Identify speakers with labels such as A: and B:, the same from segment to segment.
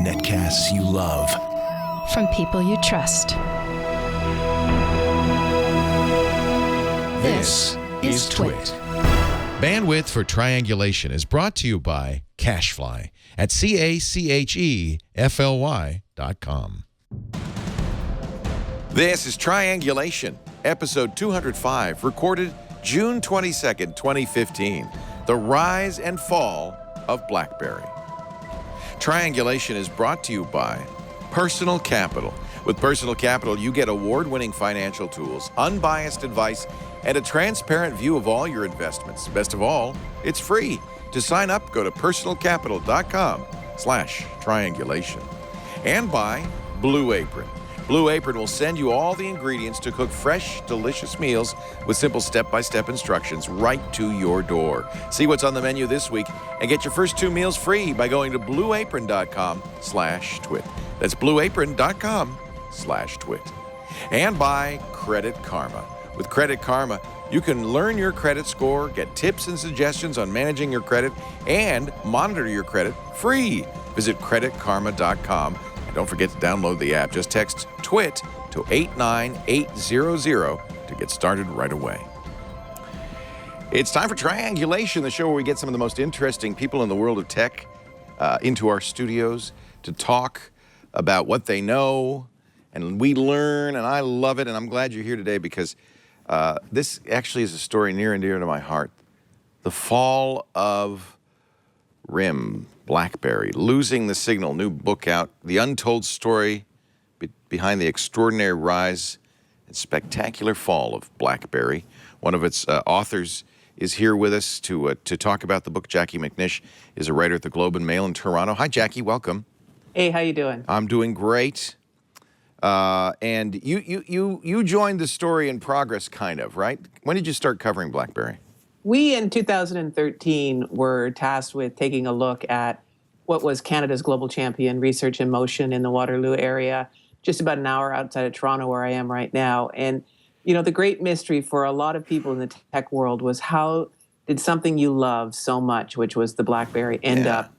A: Netcasts you love.
B: From people you trust.
A: This is Twit.
C: Bandwidth for Triangulation is brought to you by Cashfly at CACHEFLY.com.
D: This is Triangulation, episode 205, recorded June 22nd, 2015. The rise and fall of BlackBerry. Triangulation is brought to you by Personal Capital. With Personal Capital, you get award-winning financial tools, unbiased advice, and a transparent view of all your investments. Best of all, it's free. To sign up, go to personalcapital.com/triangulation. And by Blue Apron. Blue Apron will send you all the ingredients to cook fresh, delicious meals with simple step-by-step instructions right to your door. See what's on the menu this week and get your first 2 meals free by going to blueapron.com/twit. That's blueapron.com/twit. And by Credit Karma. With Credit Karma, you can learn your credit score, get tips and suggestions on managing your credit, and monitor your credit free. Visit creditkarma.com. And don't forget to download the app. Just text TWIT to 89800 to get started right away. It's time for Triangulation, the show where we get some of the most interesting people in the world of tech into our studios to talk about what they know, and we learn, and I love it, and I'm glad you're here today because this actually is a story near and dear to my heart. The fall of RIM, BlackBerry, losing the signal, new book out, the untold story behind the extraordinary rise and spectacular fall of BlackBerry. One of its authors is here with us to talk about the book. Jacquie McNish is a writer at the Globe and Mail in Toronto. Hi, Jacquie, welcome.
E: Hey, how you doing?
D: I'm doing great. And you joined the story in progress, kind of, right? When did you start covering BlackBerry?
E: We, in 2013, were tasked with taking a look at what was Canada's global champion, Research in Motion, in the Waterloo area, just about an hour outside of Toronto, where I am right now. And, you know, the great mystery for a lot of people in the tech world was how did something you love so much, which was the BlackBerry, end up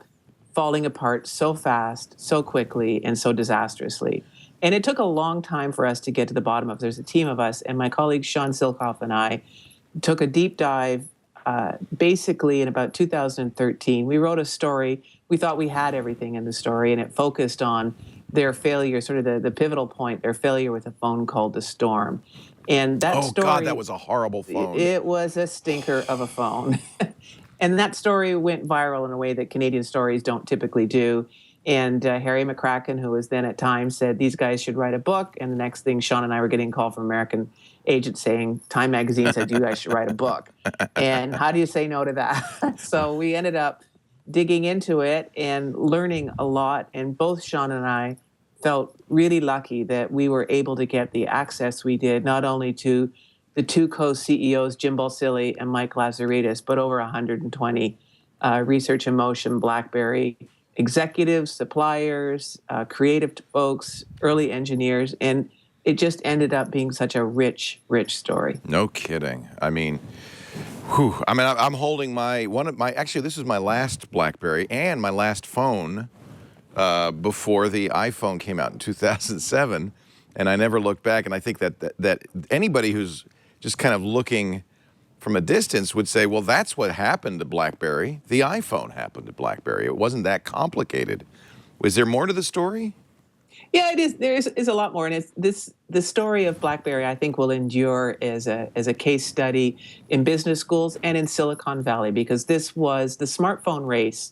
E: falling apart so fast, so quickly, and so disastrously. And it took a long time for us to get to the bottom of it. There's a team of us, and my colleague Sean Silkoff and I took a deep dive basically in about 2013. We wrote a story. We thought we had everything in the story, and it focused on their failure, sort of the pivotal point, their failure with a phone called the Storm. And that story...
D: Oh, God, that was a horrible phone.
E: It was a stinker of a phone. And that story went viral in a way that Canadian stories don't typically do. And Harry McCracken, who was then at Time, said these guys should write a book. And the next thing, Sean and I were getting a call from American agents saying, Time magazine said you guys should write a book. And how do you say no to that? So we ended up digging into it and learning a lot. And both Sean and I felt really lucky that we were able to get the access we did, not only to the two co-CEOs, Jim Balsillie and Mike Lazaridis, but over 120 Research in Motion, BlackBerry executives, suppliers, creative folks, early engineers, and it just ended up being such a rich, rich story.
D: No kidding. I mean, I'm holding actually this is my last BlackBerry and my last phone before the iPhone came out in 2007, and I never looked back, and I think that anybody who's just kind of looking from a distance would say, well, that's what happened to BlackBerry. The iPhone happened to BlackBerry. It wasn't that complicated. Was there more to the story?
E: Yeah, it is. There is a lot more, and the story of BlackBerry, I think, will endure as a case study in business schools and in Silicon Valley, because this was the smartphone race.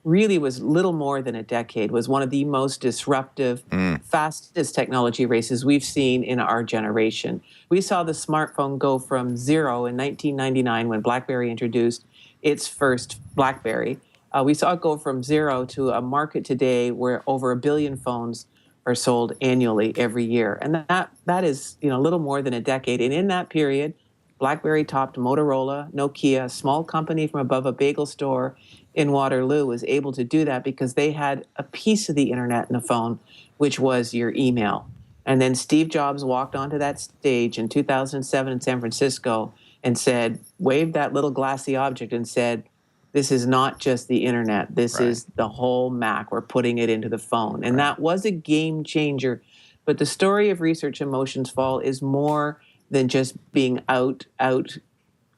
E: Really was little more than a decade. Was one of the most disruptive, fastest technology races we've seen in our generation. We saw the smartphone go from zero in 1999 when BlackBerry introduced its first BlackBerry. We saw it go from zero to a market today where over 1 billion phones are sold annually every year. And that is, you know, a little more than a decade. And in that period, BlackBerry topped Motorola, Nokia, a small company from above a bagel store in Waterloo, was able to do that because they had a piece of the internet in the phone, which was your email. And then Steve Jobs walked onto that stage in 2007 in San Francisco and said, waved that little glassy object and said, this is not just the internet. This
D: Right.
E: is the whole Mac. We're putting it into the phone. And that was a game changer. But the story of Research in Motion's fall is more than just being out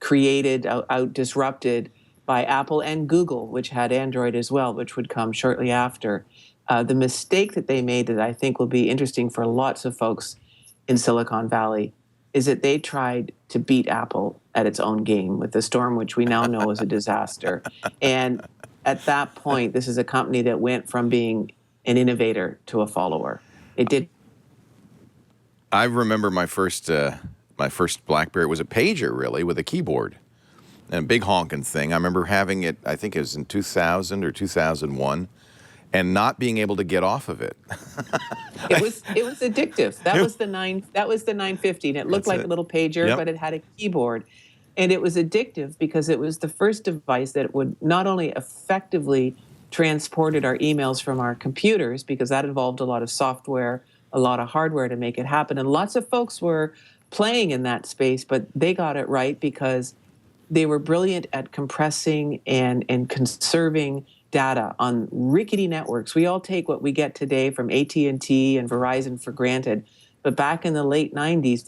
E: created, out disrupted by Apple and Google, which had Android as well, which would come shortly after. The mistake that they made that I think will be interesting for lots of folks in Silicon Valley is that they tried to beat Apple at its own game with the Storm, which we now know is a disaster. And at that point, this is a company that went from being an innovator to a follower. It did.
D: I remember my first BlackBerry was a pager, really, with a keyboard and a big honking thing. I remember having it, I think it was in 2000 or 2001, and not being able to get off of it.
E: It was addictive. That was the 950, and it looked like a little pager, but it had a keyboard. And it was addictive because it was the first device that would not only effectively transported our emails from our computers, because that involved a lot of software, a lot of hardware to make it happen. And lots of folks were playing in that space, but they got it right because they were brilliant at compressing and conserving data on rickety networks. We all take what we get today from AT&T and Verizon for granted. But back in the late 90s,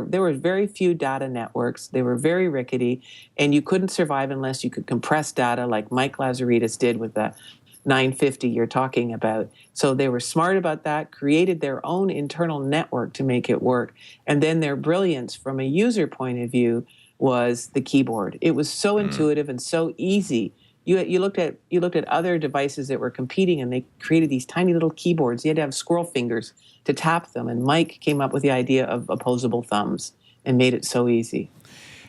E: there were very few data networks. They were very rickety, and you couldn't survive unless you could compress data like Mike Lazaridis did with the 950 you're talking about. So they were smart about that, created their own internal network to make it work. And then their brilliance from a user point of view was the keyboard. It was so intuitive and so easy. You looked at other devices that were competing, and they created these tiny little keyboards. You had to have squirrel fingers to tap them. And Mike came up with the idea of opposable thumbs and made it so easy.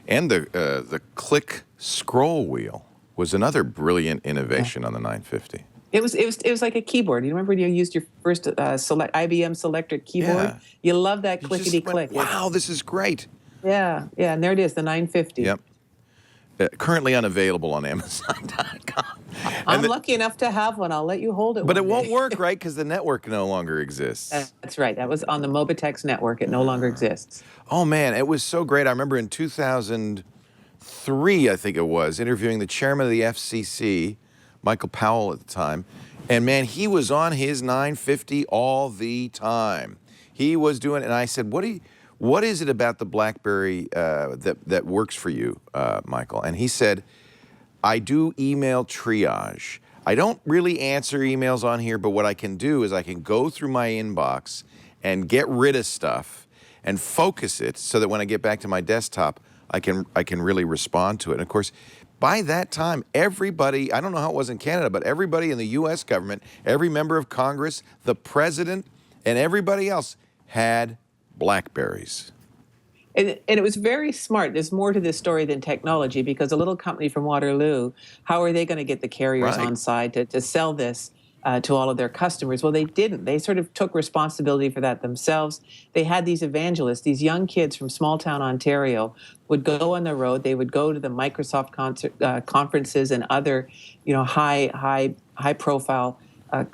D: And the click scroll wheel was another brilliant innovation on the 950.
E: It was like a keyboard. You remember when you used your first IBM Selectric keyboard?
D: Yeah.
E: You love that clickety click.
D: Wow, this is great.
E: Yeah, and there it is, the 950.
D: Yep. Currently unavailable on Amazon.com.
E: I'm lucky enough to have one. I'll let you hold it.
D: But it
E: one
D: won't
E: day.
D: work, right? Because the network no longer exists.
E: That's right. That was on the Mobitex network. It no longer exists.
D: Oh, man, it was so great. I remember in 2003, I think it was, interviewing the chairman of the FCC, Michael Powell at the time. And, man, he was on his 950 all the time. He was doing it. And I said, what is it about the BlackBerry that works for you, Michael? And he said, I do email triage. I don't really answer emails on here, but what I can do is I can go through my inbox and get rid of stuff and focus it so that when I get back to my desktop, I can really respond to it. And of course, by that time, everybody, I don't know how it was in Canada, but everybody in the U.S. government, every member of Congress, the president, and everybody else had BlackBerries.
E: And it was very smart. There's more to this story than technology, because a little company from Waterloo, how are they going to get the carriers on side to sell this to all of their customers? Well, they didn't. They sort of took responsibility for that themselves. They had these evangelists, these young kids from small town Ontario would go on the road. They would go to the Microsoft conferences and other, high profile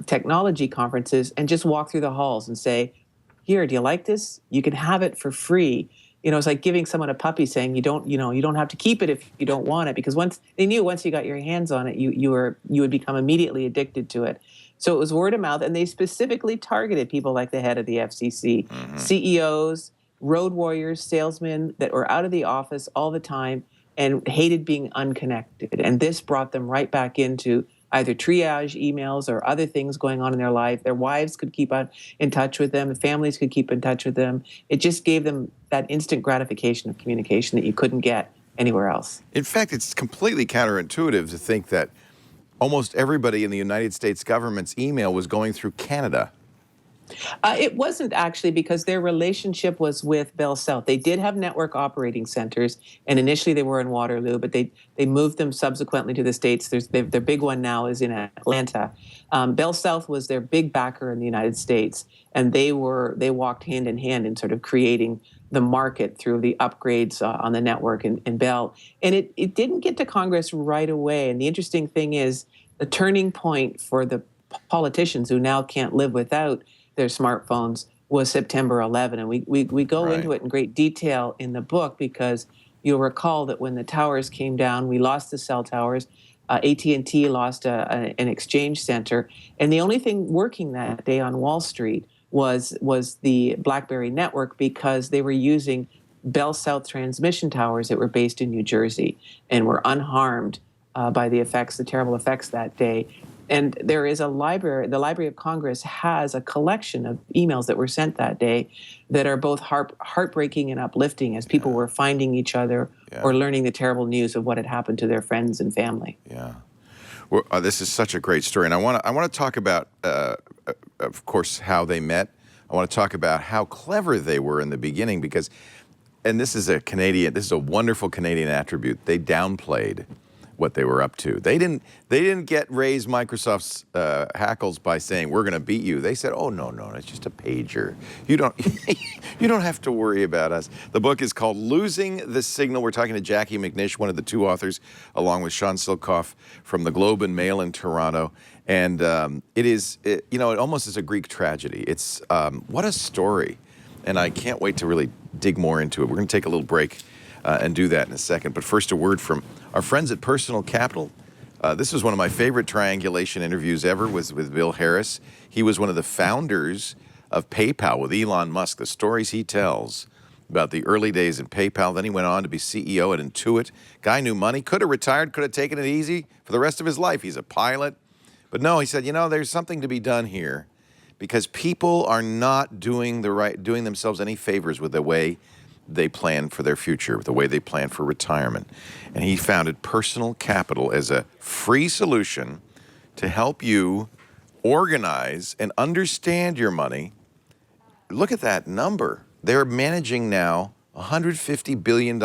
E: technology conferences, and just walk through the halls and say, here, do you like this? You can have it for free. It's like giving someone a puppy, saying you don't have to keep it if you don't want it, because once you got your hands on it, you would become immediately addicted to it. So it was word of mouth, and they specifically targeted people like the head of the FCC, CEOs, road warriors, salesmen that were out of the office all the time and hated being unconnected. And this brought them right back into either triage emails or other things going on in their life. Their wives could keep in touch with them. The families could keep in touch with them. It just gave them that instant gratification of communication that you couldn't get anywhere else.
D: In fact, it's completely counterintuitive to think that almost everybody in the United States government's email was going through Canada.
E: It wasn't actually, because their relationship was with Bell South. They did have network operating centers, and initially they were in Waterloo, but they moved them subsequently to the States. Their big one now is in Atlanta. Bell South was their big backer in the United States, and they walked hand in hand in sort of creating the market through the upgrades on the network in Bell. And it didn't get to Congress right away. And the interesting thing is, the turning point for the politicians who now can't live without their smartphones was September 11. And we go into it in great detail in the book, because you'll recall that when the towers came down, we lost the cell towers. AT&T lost an exchange center, and the only thing working that day on Wall Street was the BlackBerry network, because they were using Bell South transmission towers that were based in New Jersey and were unharmed by the terrible effects that day. And there is a library, the Library of Congress has a collection of emails that were sent that day that are both heartbreaking and uplifting, as people were finding each other or learning the terrible news of what had happened to their friends and family.
D: Yeah. Well, this is such a great story. And I want to talk about, of course, how they met. I want to talk about how clever they were in the beginning, because, and this is a wonderful Canadian attribute. They downplayed what they were up to. They didn't raise Microsoft's hackles by saying, we're going to beat you. They said, oh, no, it's just a pager. You don't you don't have to worry about us. The book is called Losing the Signal. We're talking to Jacquie McNish, one of the two authors, along with Sean Silkoff from the Globe and Mail in Toronto. And it almost is a Greek tragedy. It's what a story. And I can't wait to really dig more into it. We're going to take a little break and do that in a second. But first, a word from our friends at Personal Capital. This was one of my favorite Triangulation interviews ever, was with Bill Harris. He was one of the founders of PayPal with Elon Musk. The stories he tells about the early days in PayPal. Then he went on to be CEO at Intuit. Guy knew money, could have retired, could have taken it easy for the rest of his life. He's a pilot. But no, he said, there's something to be done here, because people are not doing themselves any favors with the way they plan for their future, the way they plan for retirement. And he founded Personal Capital as a free solution to help you organize and understand your money. Look at that number. They're managing now $150 billion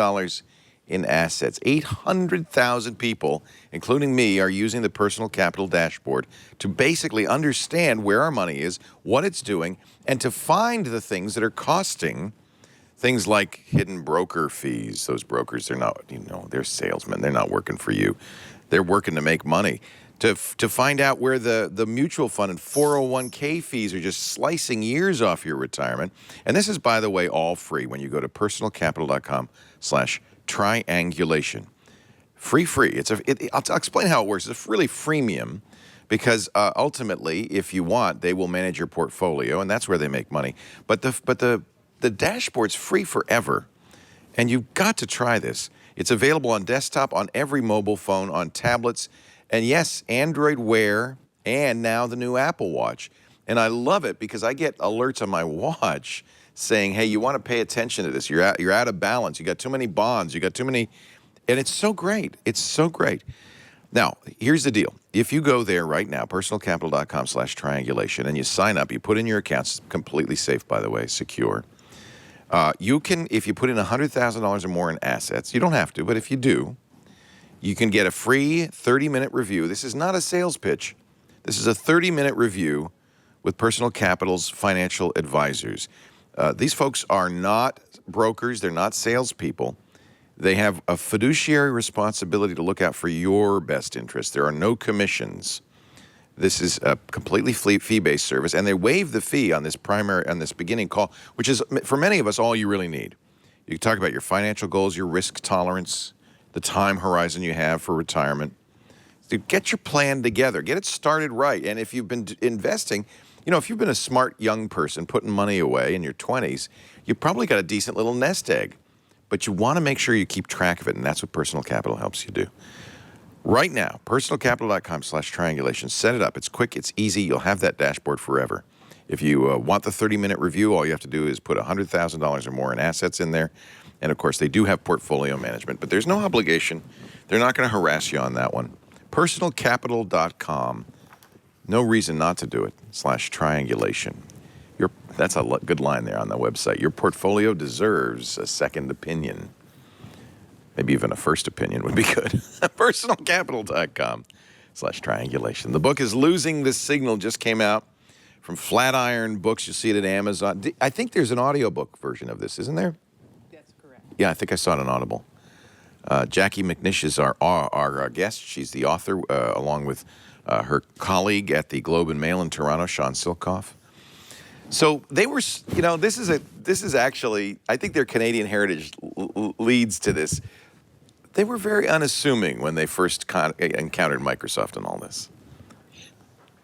D: in assets. 800,000 people, including me, are using the Personal Capital dashboard to basically understand where our money is, what it's doing, and to find the things that are costing. Things like hidden broker fees. Those brokers, they're not, they're salesmen. They're not working for you. They're working to make money. To find out where the mutual fund and 401k fees are just slicing years off your retirement. And this is, by the way, all free when you go to personalcapital.com/triangulation. Free. I'll explain how it works. It's really freemium, because ultimately, if you want, they will manage your portfolio, and that's where they make money. But the dashboard's free forever, and you've got to try this. It's available on desktop, on every mobile phone, on tablets, and yes, Android Wear, and now the new Apple Watch. And I love it because I get alerts on my watch saying, hey, you want to pay attention to this. You're out of balance. You got too many bonds. You got too many. And it's so great. It's so great. Now, here's the deal. If you go there right now, personalcapital.com/triangulation, and you sign up, you put in your accounts, completely safe, by the way, secure. You can, if you put in $100,000 or more in assets, you don't have to, but if you do, you can get a free 30-minute review. This is not a sales pitch. This is a 30-minute review with Personal Capital's financial advisors. These folks are not brokers. They're not salespeople. They have a fiduciary responsibility to look out for your best interest. There are no commissions. This is a completely fee-based service, and they waive the fee on this beginning call, which is, for many of us, all you really need. You can talk about your financial goals, your risk tolerance, the time horizon you have for retirement. So get your plan together. Get it started right. And if you've been investing, if you've been a smart young person putting money away in your 20s, you've probably got a decent little nest egg. But you want to make sure you keep track of it, and that's what Personal Capital helps you do. Right now, personalcapital.com/triangulation. Set it up. It's quick. It's easy. You'll have that dashboard forever. If you want the 30-minute review, all you have to do is put $100,000 or more in assets in there. And, of course, they do have portfolio management, but there's no obligation. They're not going to harass you on that one. Personalcapital.com. No reason not to do it, /triangulation. That's a good line there on the website. Your portfolio deserves a second opinion. Maybe even a first opinion would be good. Personalcapital.com/triangulation. The book is Losing the Signal, just came out from Flatiron Books. You'll see it at Amazon. I think there's an audiobook version of this, isn't there?
E: That's correct.
D: Yeah, I think I saw it on Audible. Jacquie McNish is our guest. She's the author, along with her colleague at the Globe and Mail in Toronto, Sean Silkoff. So they were, this is actually, I think their Canadian heritage leads to this. They were very unassuming when they first encountered Microsoft and all this.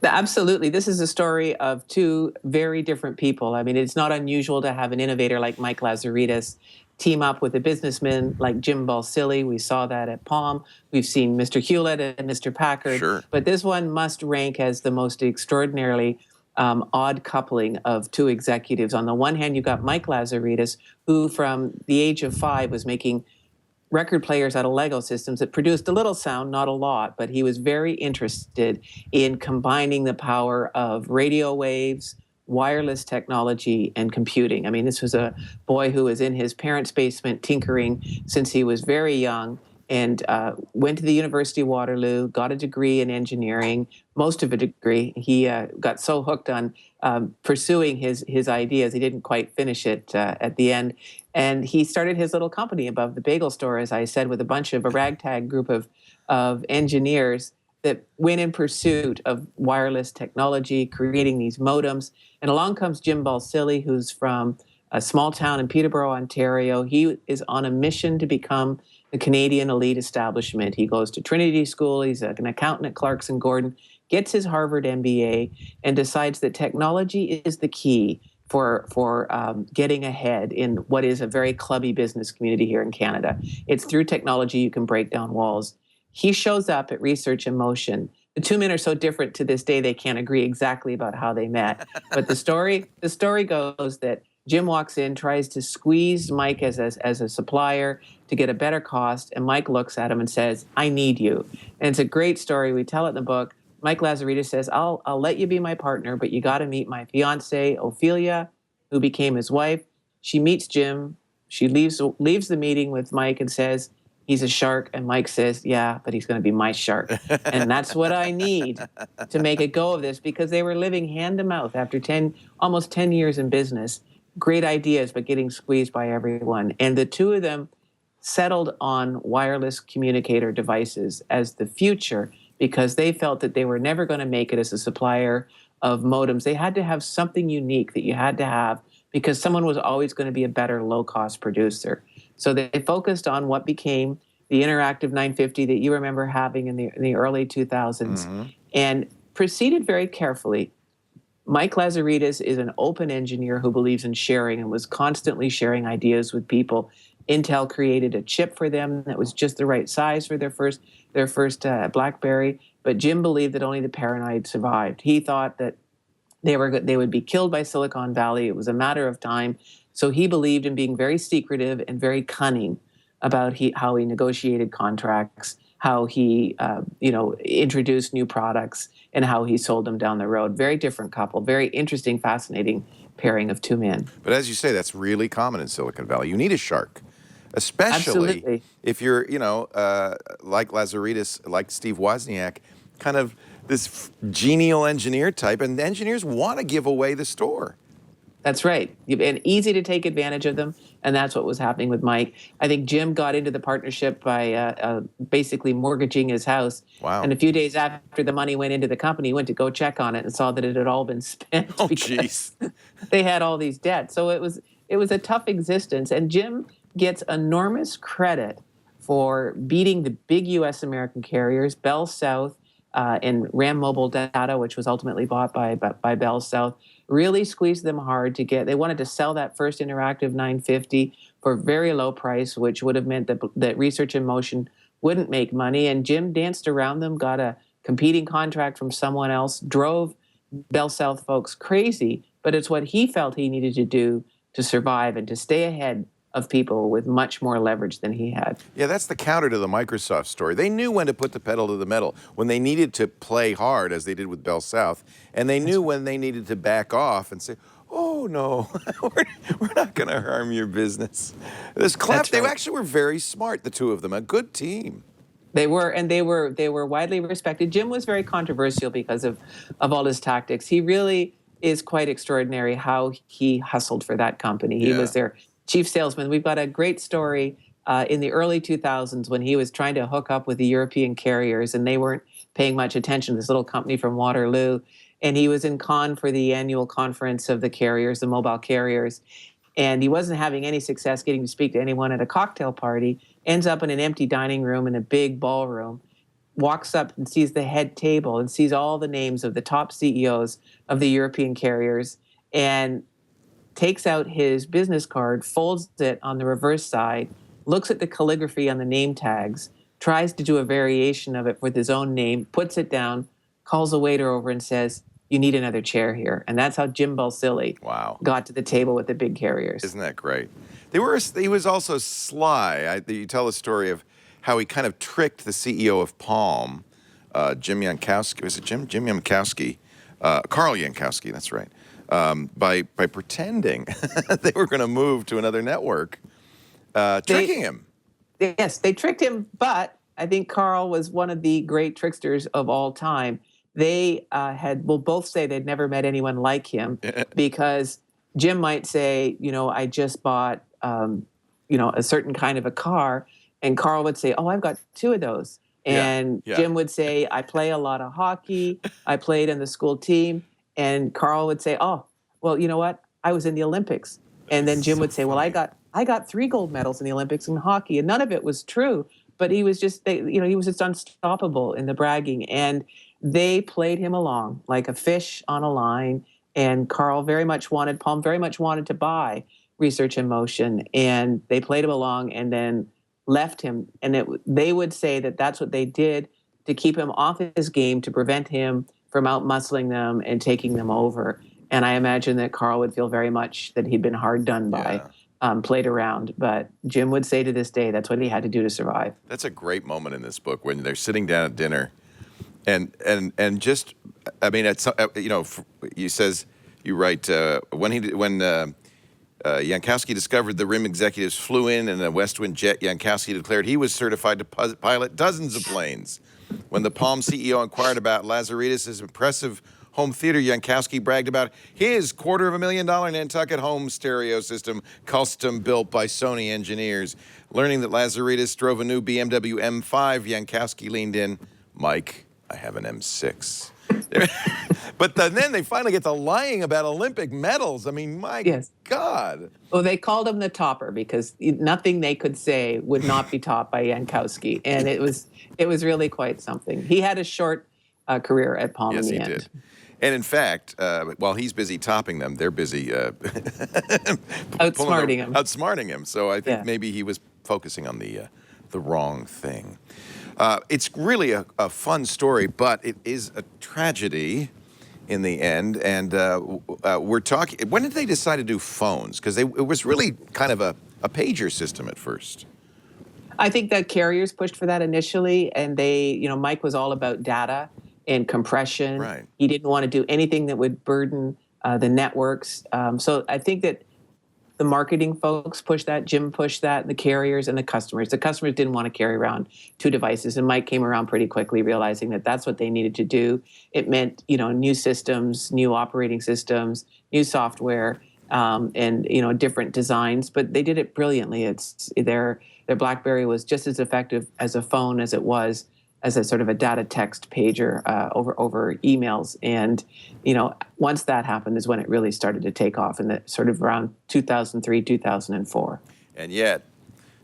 E: Absolutely. This is a story of two very different people. I mean, it's not unusual to have an innovator like Mike Lazaridis team up with a businessman like Jim Balsillie. We saw that at Palm. We've seen Mr. Hewlett and Mr. Packard.
D: Sure.
E: But this one must rank as the most extraordinarily odd coupling of two executives. On the one hand, you've got Mike Lazaridis, who from the age of 5 was making record players out of Lego systems that produced a little sound, not a lot, but he was very interested in combining the power of radio waves, wireless technology, and computing. I mean, this was a boy who was in his parents' basement tinkering since he was very young, and went to the University of Waterloo, got a degree in engineering, most of a degree. He got so hooked on pursuing his ideas, he didn't quite finish it at the end. And he started his little company above the bagel store, as I said, with a bunch of a ragtag group of engineers that went in pursuit of wireless technology, creating these modems. And along comes Jim Balsillie, who's from a small town in Peterborough, Ontario. He is on a mission to become the Canadian elite establishment. He goes to Trinity School. He's an accountant at Clarkson Gordon, gets his Harvard MBA, and decides that technology is the key for getting ahead in what is a very clubby business community here in Canada. It's through technology you can break down walls. He shows up at Research in Motion. The two men are so different to this day they can't agree exactly about how they met. But the story goes that Jim walks in, tries to squeeze Mike as a supplier to get a better cost, and Mike looks at him and says, "I need you." And it's a great story. We tell it in the book. Mike Lazaridis says, I'll let you be my partner, but you got to meet my fiance, Ophelia, who became his wife. She meets Jim. She leaves the meeting with Mike and says, he's a shark. And Mike says, yeah, but he's going to be my shark. And that's what I need to make a go of this, because they were living hand to mouth after almost 10 years in business. Great ideas, but getting squeezed by everyone. And the two of them settled on wireless communicator devices as the future, because they felt that they were never going to make it as a supplier of modems. They had to have something unique that you had to have, because someone was always going to be a better low-cost producer. So they focused on what became the Interactive 950 that you remember having in the early 2000s, and proceeded very carefully. Mike Lazaridis is an open engineer who believes in sharing and was constantly sharing ideas with people. Intel created a chip for them that was just the right size for their first BlackBerry, but Jim believed that only the paranoid survived. He thought that they would be killed by Silicon Valley. It was a matter of time. So he believed in being very secretive and very cunning about how he negotiated contracts, how he introduced new products, and how he sold them down the road. Very different couple, very interesting, fascinating pairing of two men.
D: But as you say, that's really common in Silicon Valley. You need a shark, especially
E: Absolutely.
D: if you're, like Lazaridis, like Steve Wozniak, kind of this genial engineer type, and engineers want to give away the store.
E: That's right. And easy to take advantage of them, and that's what was happening with Mike. I think Jim got into the partnership by basically mortgaging his house.
D: Wow.
E: And a few days after the money went into the company, he went to go check on it and saw that it had all been spent.
D: Oh,
E: because
D: jeez.
E: they had all these debts. So it was a tough existence. And Jim gets enormous credit for beating the big U.S. American carriers, Bell South and Ram Mobile Data, which was ultimately bought by Bell South. Really squeezed them hard they wanted to sell that first Interactive 950 for a very low price, which would have meant that Research in Motion wouldn't make money. And Jim danced around them, got a competing contract from someone else, drove Bell South folks crazy, but it's what he felt he needed to do to survive and to stay ahead of people with much more leverage than he had.
D: Yeah, that's the counter to the Microsoft story. They knew when to put the pedal to the metal, when they needed to play hard, as they did with Bell South, and they knew when they needed to back off and say, oh, no, we're not going to harm your business. This clap, they actually were very smart, the two of them, a good team.
E: They were, and they were widely respected. Jim was very controversial because of all his tactics. He really is quite extraordinary how he hustled for that company. He was their chief salesman. We've got a great story in the early 2000s when he was trying to hook up with the European carriers, and they weren't paying much attention to this little company from Waterloo. And he was in Cannes for the annual conference of the carriers, the mobile carriers. And he wasn't having any success getting to speak to anyone at a cocktail party. ends up in an empty dining room in a big ballroom, walks up and sees the head table and sees all the names of the top CEOs of the European carriers, and takes out his business card, folds it on the reverse side, looks at the calligraphy on the name tags, tries to do a variation of it with his own name, puts it down, calls a waiter over and says, "You need another chair here." And that's how Jim Balsillie got to the table with the big carriers.
D: Isn't that great? He was also sly. You tell the story of how he kind of tricked the CEO of Palm, Jim Jankowski. Was it Jim? Jim Jankowski. Carl Jankowski, that's right. By pretending they were going to move to another network, tricking him.
E: Yes, they tricked him, but I think Carl was one of the great tricksters of all time. They will both say they'd never met anyone like him, because Jim might say, I just bought, a certain kind of a car, and Carl would say, "Oh, I've got 2 of those." And Jim would say, "I play a lot of hockey. I played in the school team." And Carl would say, "Oh, well, you know what? I was in the Olympics." And then Jim would say, "Well, I got 3 gold medals in the Olympics in hockey." And none of it was true, but he was just, he was just unstoppable in the bragging. And they played him along like a fish on a line. And Palm very much wanted to buy Research in Motion. And they played him along and then left him. And they would say that that's what they did to keep him off his game, to prevent him from out-muscling them and taking them over. And I imagine that Carl would feel very much that he'd been hard done by, played around. But Jim would say to this day that's what he had to do to survive.
D: That's a great moment in this book when they're sitting down at dinner, and just, I mean, you write when Jankowski discovered the RIM executives flew in a Westwind jet, Jankowski declared he was certified to pilot dozens of planes. When the Palm CEO inquired about Lazaridis' impressive home theater, Jankowski bragged about his $250,000 Nantucket home stereo system, custom built by Sony engineers. Learning that Lazaridis drove a new BMW M5, Jankowski leaned in, "Mike, I have an M6. But then they finally get to lying about Olympic medals. I mean, my God.
E: Well, they called him the topper because nothing they could say would not be topped by Jankowski. And it was really quite something. He had a short career at Palm in the end.
D: Yes, he did. And in fact, while he's busy topping them, they're busy outsmarting him. So I think maybe he was focusing on the wrong thing. It's really a fun story, but it is a tragedy in the end. And we're talking, when did they decide to do phones? Because it was really kind of a pager system at first.
E: I think that carriers pushed for that initially, and Mike was all about data and compression.
D: Right.
E: He didn't want to do anything that would burden the networks. So I think that the marketing folks pushed that, Jim pushed that, the carriers and the customers. The customers didn't want to carry around 2 devices, and Mike came around pretty quickly, realizing that that's what they needed to do. It meant, new systems, new operating systems, new software, and different designs. But they did it brilliantly. Their BlackBerry was just as effective as a phone as it was as a sort of a data text pager over emails. And, once that happened is when it really started to take off in the sort of around 2003, 2004.
D: And yet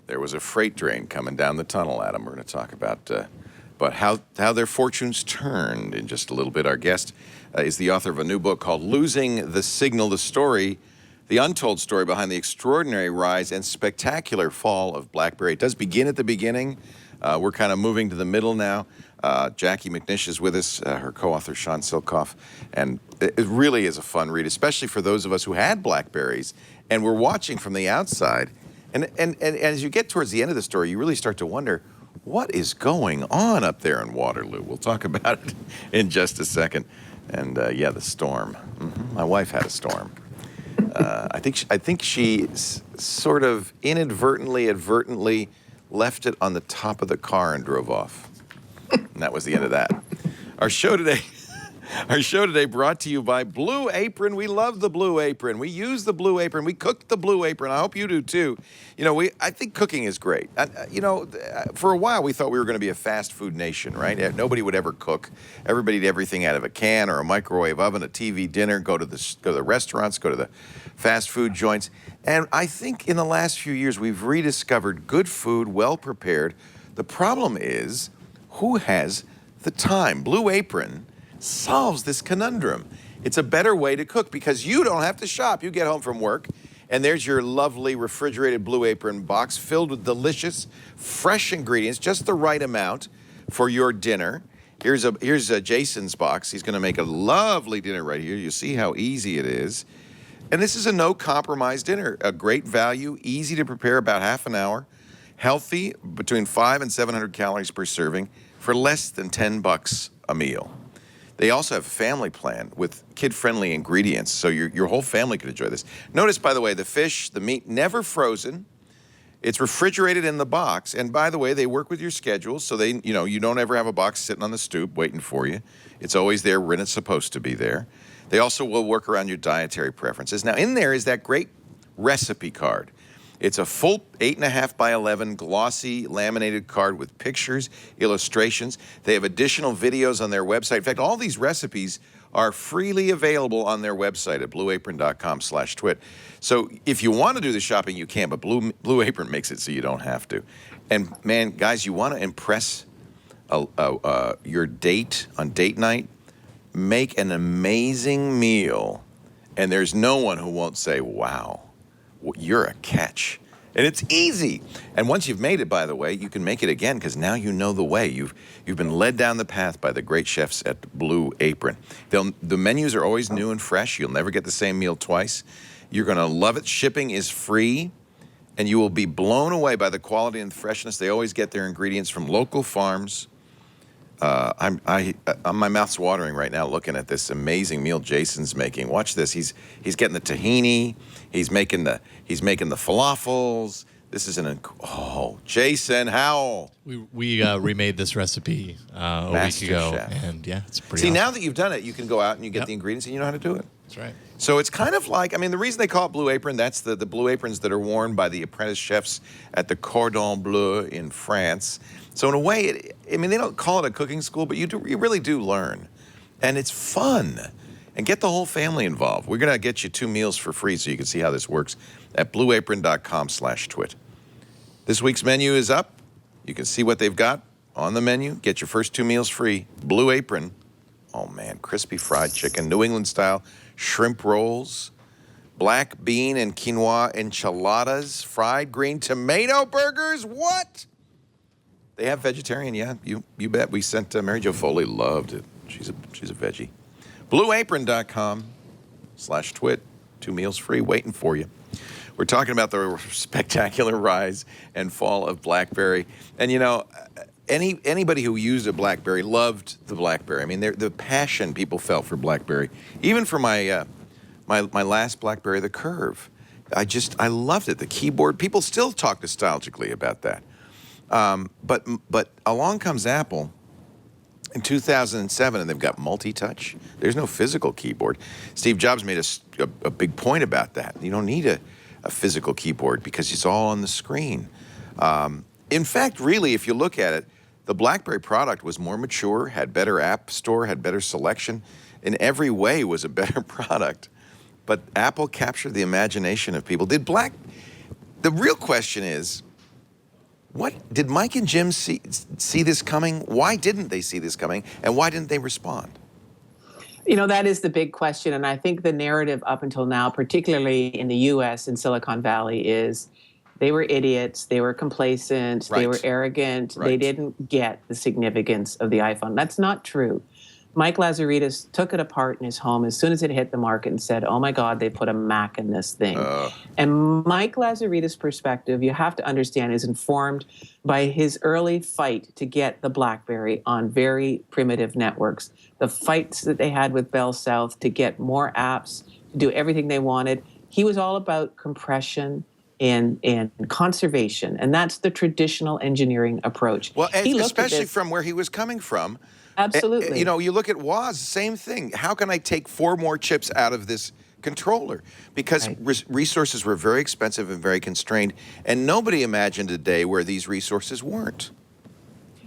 D: there was a freight train coming down the tunnel, Adam. We're going to talk about how their fortunes turned in just a little bit. Our guest is the author of a new book called Losing the Signal, the untold story behind the extraordinary rise and spectacular fall of BlackBerry. It does begin at the beginning. We're kind of moving to the middle now. Jacquie McNish is with us, her co-author Sean Silkoff, and it really is a fun read, especially for those of us who had BlackBerries and were watching from the outside. And as you get towards the end of the story, you really start to wonder, what is going on up there in Waterloo? We'll talk about it in just a second. And the storm. Mm-hmm. My wife had a storm. I think she sort of advertently left it on the top of the car and drove off. And that was the end of that. Our show today Our show today brought to you by Blue Apron. We love the Blue Apron. We use the Blue Apron. We cook the Blue Apron. I hope you do too. You know, I think cooking is great. For a while we thought we were going to be a fast food nation, right? Nobody would ever cook. Everybody did everything out of a can or a microwave oven, a TV dinner, go to the restaurants, go to the fast food joints. And I think in the last few years we've rediscovered good food, well prepared. The problem is, who has the time? Blue Apron solves this conundrum. It's a better way to cook because you don't have to shop. You get home from work, and there's your lovely refrigerated Blue Apron box filled with delicious, fresh ingredients, just the right amount for your dinner. Here's Jason's box. He's going to make a lovely dinner right here. You see how easy it is. And this is a no-compromise dinner. A great value, easy to prepare, about half an hour. Healthy, between 500 and 700 calories per serving for less than $10 a meal. They also have a family plan with kid-friendly ingredients, so your whole family can enjoy this. Notice, by the way, the fish, the meat, never frozen. It's refrigerated in the box. And by the way, they work with your schedule, so you don't ever have a box sitting on the stoop waiting for you. It's always there when it's supposed to be there. They also will work around your dietary preferences. Now, in there is that great recipe card. It's a full 8.5 by 11 glossy laminated card with pictures, illustrations. They have additional videos on their website. In fact, all these recipes are freely available on their website at blueapron.com/twit. So if you want to do the shopping, you can, but Blue Apron makes it so you don't have to. And man, guys, you want to impress your date on date night? Make an amazing meal, and there's no one who won't say, wow, you're a catch. And it's easy. And once you've made it, by the way, you can make it again because now you know the way. You've been led down the path by the great chefs at Blue Apron. The menus are always new and fresh. You'll never get the same meal twice. You're going to love it. Shipping is free, and you will be blown away by the quality and freshness. They always get their ingredients from local farms. My mouth's watering right now looking at this amazing meal Jason's making. Watch this. He's getting the tahini. He's making the falafels. This is Jason, how?
A: We remade this recipe a
D: Master
A: week ago,
D: chef.
A: and yeah, it's pretty.
D: See,
A: awesome.
D: now that you've done it, you can go out and you get the ingredients and you know how to do it.
A: That's right.
D: So it's kind of like, the reason they call it Blue Apron, that's the Blue Aprons that are worn by the apprentice chefs at the Cordon Bleu in France. So in a way, they don't call it a cooking school, but you really do learn. And it's fun. And get the whole family involved. We're going to get you 2 meals for free so you can see how this works at blueapron.com/twit. This week's menu is up. You can see what they've got on the menu. Get your first 2 meals free. Blue Apron. Oh, man, crispy fried chicken, New England style shrimp rolls, black bean and quinoa enchiladas, fried green tomato burgers. What? They have vegetarian, yeah, you bet. We sent Mary Jo Foley, loved it. She's a veggie. Blueapron.com/twit. 2 meals free waiting for you. We're talking about the spectacular rise and fall of BlackBerry. And anybody who used a BlackBerry loved the BlackBerry. The passion people felt for BlackBerry. Even for my last BlackBerry, the Curve. I loved it. The keyboard, people still talk nostalgically about that. But along comes Apple in 2007, and they've got multi-touch. There's no physical keyboard. Steve Jobs made a big point about that. You don't need a physical keyboard because it's all on the screen. In fact, really, if you look at it, the BlackBerry product was more mature, had better app store, had better selection. In every way, was a better product. But Apple captured the imagination of people. The real question is, what did Mike and Jim see this coming? Why didn't they see this coming? And why didn't they respond?
E: That is the big question. And I think the narrative up until now, particularly in the U.S. and Silicon Valley, is they were idiots, they were complacent, they were arrogant, they didn't get the significance of the iPhone. That's not true. Mike Lazaridis took it apart in his home as soon as it hit the market and said, oh my God, they put a Mac in this thing. And Mike Lazaridis' perspective, you have to understand, is informed by his early fight to get the BlackBerry on very primitive networks. The fights that they had with Bell South to get more apps, to do everything they wanted. He was all about compression and conservation. And that's the traditional engineering approach.
D: Well, especially from where he was coming from,
E: Absolutely.
D: You know, you look at Woz, same thing. How can I take 4 more chips out of this controller? Because
E: Right.
D: resources were very expensive and very constrained, and nobody imagined a day where these resources weren't.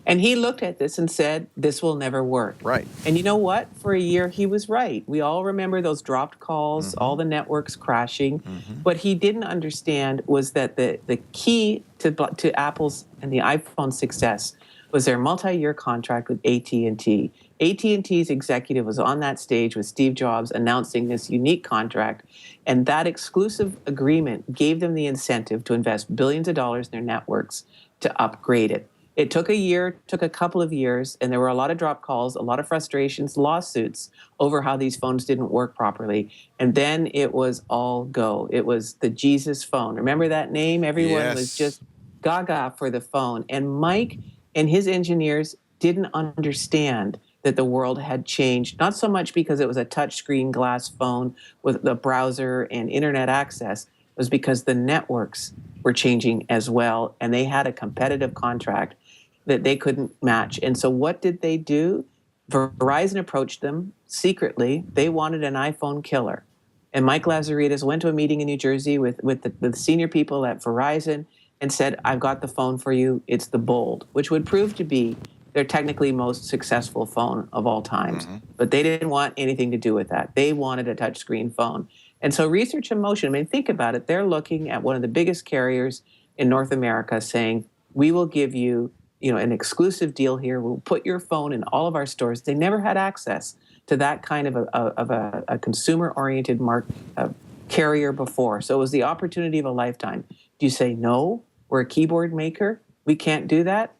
E: And he looked at this and said, this will never work.
D: Right.
E: And you know what? For a year, he was right. We all remember those dropped calls, all the networks crashing. What he didn't understand was that the key to Apple's and the iPhone success was their multi-year contract with AT&T. AT&T's executive was on that stage with Steve Jobs announcing this unique contract, and that exclusive agreement gave them the incentive to invest billions of dollars in their networks to upgrade it. It took a year, took a couple of years, and there were a lot of drop calls, a lot of frustrations, lawsuits over how these phones didn't work properly. And then it was all go. It was the Jesus phone. Remember that name? Everyone was just gaga for the phone. And Mike and his engineers didn't understand that the world had changed, not so much because it was a touchscreen glass phone with the browser and internet access, it was because the networks were changing as well, and they had a competitive contract that they couldn't match. And so what did they do? Verizon approached them secretly. They wanted an iPhone killer. And Mike Lazaridis went to a meeting in New Jersey with the senior people at Verizon and said, I've got the phone for you. It's the Bold, which would prove to be their technically most successful phone of all times. But they didn't want anything to do with that. They wanted a touchscreen phone. And so Research in Motion, I mean, think about it. They're looking at one of the biggest carriers in North America saying, we will give you, an exclusive deal here. We'll put your phone in all of our stores. They never had access to that kind of a consumer-oriented carrier before. So it was the opportunity of a lifetime. Do you say, no, we're a keyboard maker, we can't do that?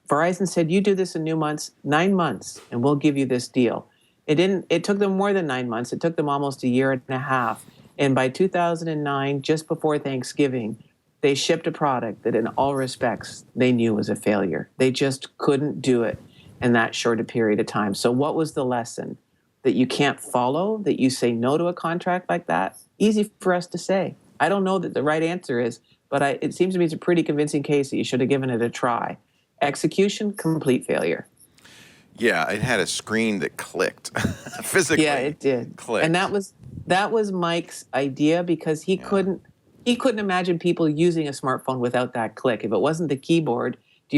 E: Verizon said, you do this in 9 months, and we'll give you this deal. It took them more than 9 months. It took them almost a year and a half. And by 2009, just before Thanksgiving, they shipped a product that in all respects they knew was a failure. They just couldn't do it in that short a period of time. So what was the lesson? That you can't follow, that you say no to a contract like that? Easy for us to say. I don't know that the right answer is, but it seems to me it's a pretty convincing case that you should have given it a try. Execution, complete failure.
D: Yeah, it had a screen that clicked physically.
E: Yeah, it did.
D: Clicked.
E: And that was Mike's idea because he couldn't imagine people using a smartphone without that click. If it wasn't the keyboard, do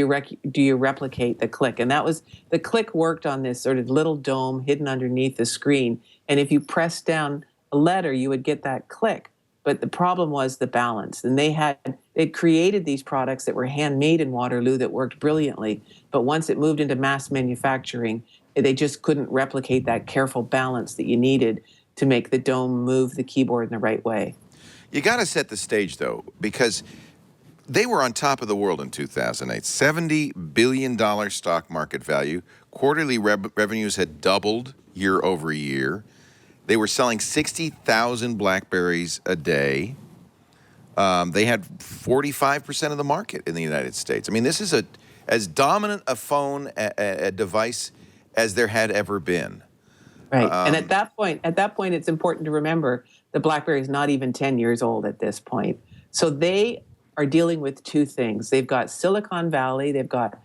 E: you replicate the click? And the click worked on this sort of little dome hidden underneath the screen. And if you pressed down a letter, you would get that click. But the problem was the balance. And they created these products that were handmade in Waterloo that worked brilliantly. But once it moved into mass manufacturing, they just couldn't replicate that careful balance that you needed to make the dome move the keyboard in the right way.
D: You got to set the stage, though, because they were on top of the world in 2008. $70 billion stock market value. Quarterly revenues had doubled year over year. They were selling 60,000 BlackBerries a day. They had 45% of the market in the United States. I mean, this is as dominant a phone, a device as there had ever been.
E: Right. And at that point, it's important to remember the BlackBerry is not even 10 years old at this point. So they are dealing with two things. They've got Silicon Valley, they've got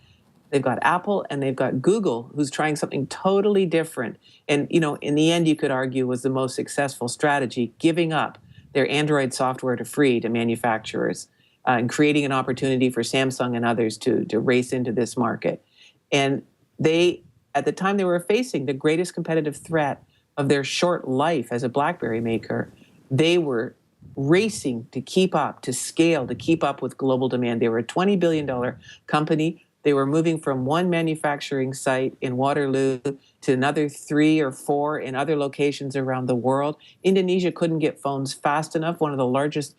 E: Apple, and they've got Google, who's trying something totally different. And, in the end, you could argue was the most successful strategy, giving up their Android software to manufacturers and creating an opportunity for Samsung and others to race into this market. And at the time, they were facing the greatest competitive threat of their short life as a BlackBerry maker. They were racing to keep up, to scale, to keep up with global demand. They were a $20 billion company. They were moving from one manufacturing site in Waterloo to another 3 or 4 in other locations around the world. Indonesia couldn't get phones fast enough. One of the largest,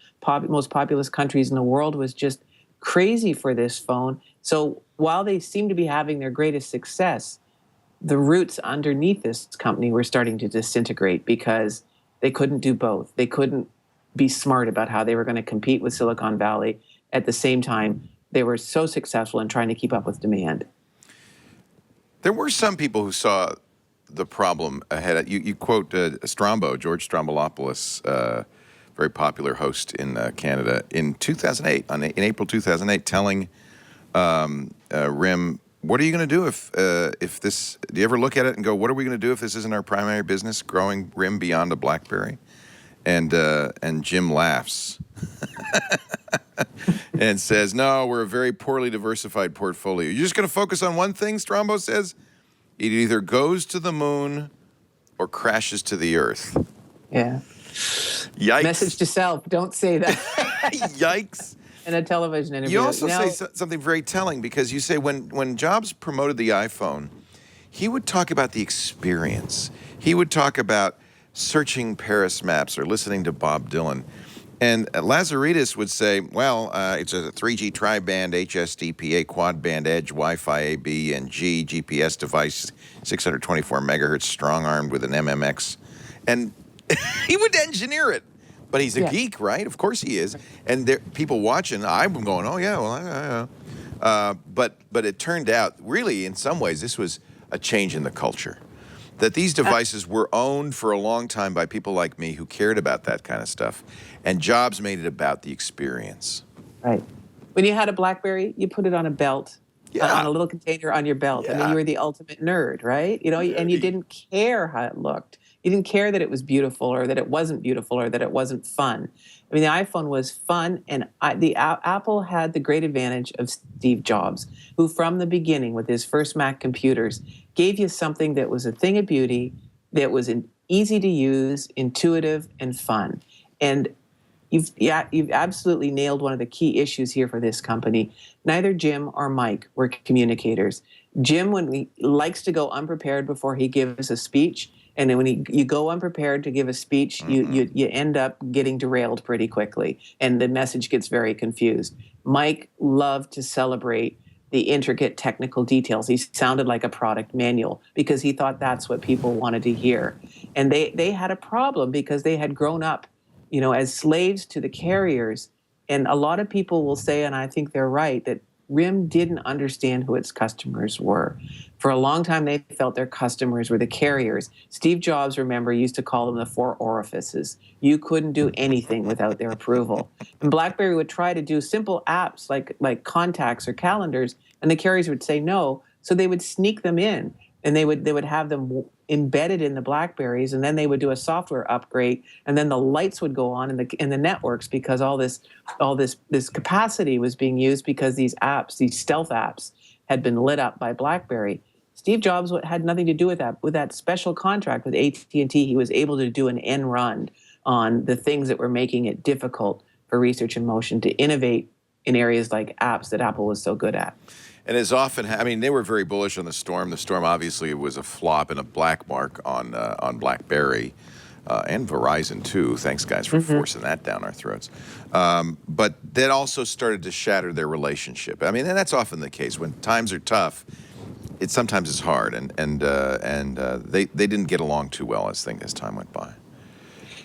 E: most populous countries in the world was just crazy for this phone. So while they seemed to be having their greatest success, the roots underneath this company were starting to disintegrate because they couldn't do both. They couldn't be smart about how they were going to compete with Silicon Valley. At the same time, they were so successful in trying to keep up with demand.
D: There were some people who saw the problem ahead. You quote George Stroumboulopoulos, very popular host in Canada, in 2008, in April 2008, telling RIM what are you going to do if this? Do you ever look at it and go, what are we going to do if this isn't our primary business, growing RIM beyond a BlackBerry? And Jim laughs and says, no, we're a very poorly diversified portfolio. You're just going to focus on one thing, Strombo says? It either goes to the moon or crashes to the earth.
E: Yeah.
D: Yikes.
E: Message to self, don't say that.
D: Yikes.
E: In a television interview.
D: You also say something very telling, because you say when Jobs promoted the iPhone, he would talk about the experience. He would talk about searching Paris maps or listening to Bob Dylan. And Lazaridis would say, well, it's a 3G tri-band HSDPA quad-band edge Wi-Fi A/B and G GPS device, 624 megahertz, strong-armed with an MMX. And he would engineer it. But he's a geek, right? Of course he is. And there, people watching, I'm going, oh, yeah, well, I but it turned out, really, in some ways, this was a change in the culture. That these devices were owned for a long time by people like me who cared about that kind of stuff. And Jobs made it about the experience.
E: Right. When you had a BlackBerry, you put it on a belt, on a little container on your belt. I mean, you were the ultimate nerd, right? You know, and you didn't care how it looked. You didn't care that it was beautiful or that it wasn't beautiful or that it wasn't fun. I mean, the iPhone was fun, and Apple had the great advantage of Steve Jobs, who from the beginning with his first Mac computers gave you something that was a thing of beauty, that was easy to use, intuitive, and fun. And you've absolutely nailed one of the key issues here for this company. Neither Jim or Mike were communicators. Jim, when he likes to go unprepared before he gives a speech, and then when you go unprepared to give a speech, you end up getting derailed pretty quickly, and the message gets very confused. Mike loved to celebrate the intricate technical details. He sounded like a product manual because he thought that's what people wanted to hear. And they had a problem because they had grown up, you know, as slaves to the carriers. And a lot of people will say, and I think they're right, that RIM didn't understand who its customers were. For a long time, they felt their customers were the carriers. Steve Jobs, remember, used to call them the four orifices. You couldn't do anything without their approval. And BlackBerry would try to do simple apps like contacts or calendars, and the carriers would say no. So they would sneak them in, and they would have them embedded in the BlackBerries, and then they would do a software upgrade, and then the lights would go on in the networks because all this capacity was being used because these apps, these stealth apps, had been lit up by BlackBerry. Steve Jobs had nothing to do with that. With that special contract with AT&T, he was able to do an end run on the things that were making it difficult for Research in Motion to innovate in areas like apps that Apple was so good at.
D: And as often, I mean, they were very bullish on the Storm. The Storm obviously was a flop and a black mark on BlackBerry and Verizon too. Thanks, guys, for forcing that down our throats. But that also started to shatter their relationship. I mean, and that's often the case when times are tough. Sometimes it's hard, and they didn't get along too well as time went by.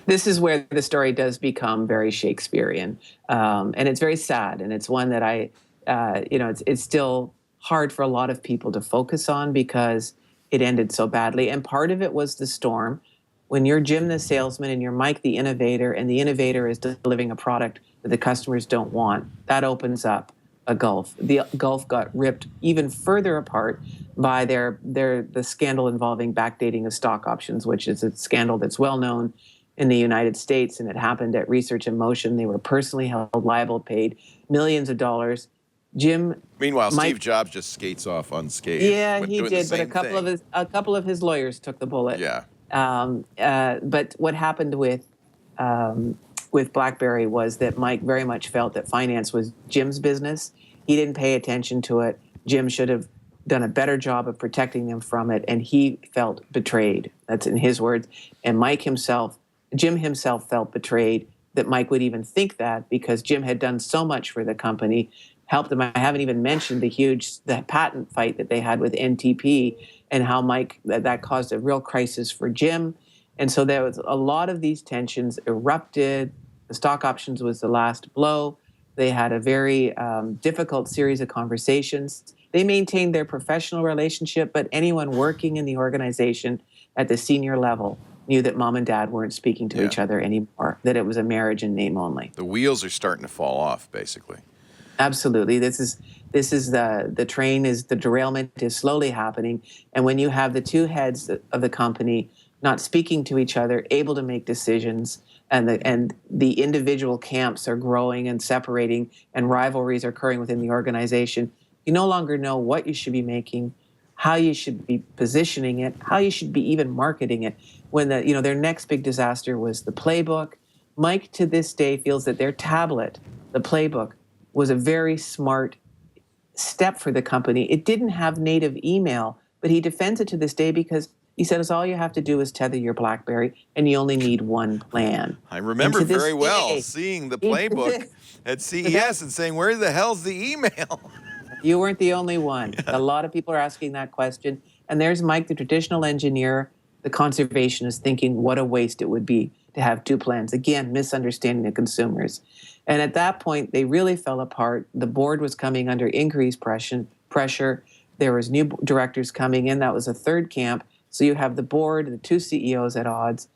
E: This is where the story does become very Shakespearean, and it's very sad, and it's one that it's still hard for a lot of people to focus on because it ended so badly. And part of it was the Storm. When you're Jim the salesman and you're Mike the innovator, and the innovator is delivering a product that the customers don't want, that opens up a gulf. The gulf got ripped even further apart by the scandal involving backdating of stock options, which is a scandal that's well known in the United States, and it happened at Research in Motion. They were personally held liable, paid millions of dollars.
D: Meanwhile, Steve Jobs just skates off unscathed.
E: Yeah, he did, but a couple of his lawyers took the bullet.
D: Yeah.
E: But what happened with BlackBerry was that Mike very much felt that finance was Jim's business. He didn't pay attention to it. Jim should have done a better job of protecting them from it, and he felt betrayed. That's in his words. And Jim himself felt betrayed that Mike would even think that, because Jim had done so much for the company, helped them. I haven't even mentioned the patent fight that they had with NTP and how that caused a real crisis for Jim. And so there was a lot of these tensions erupted. The stock options was the last blow. They had a very difficult series of conversations. They maintained their professional relationship, but anyone working in the organization at the senior level knew that mom and dad weren't speaking to each other anymore, that it was a marriage in name only.
D: The wheels are starting to fall off, basically.
E: Absolutely. This is the derailment is slowly happening. And when you have the two heads of the company not speaking to each other, able to make decisions, and the individual camps are growing and separating, and rivalries are occurring within the organization, you no longer know what you should be making, how you should be positioning it, how you should be even marketing it. When their next big disaster was the playbook. Mike to this day feels that their tablet, the playbook, was a very smart step for the company. It didn't have native email, but he defends it to this day because he says all you have to do is tether your BlackBerry, and you only need one plan.
D: I remember very well
E: day,
D: seeing the playbook at CES and saying, where the hell's the email?
E: You weren't the only one. Yeah. A lot of people are asking that question. And there's Mike, the traditional engineer, the conservationist, thinking what a waste it would be to have two plans. Again, misunderstanding the consumers. And at that point, they really fell apart. The board was coming under increased pressure. There was new directors coming in. That was a third camp. So you have the board, the two CEOs at odds.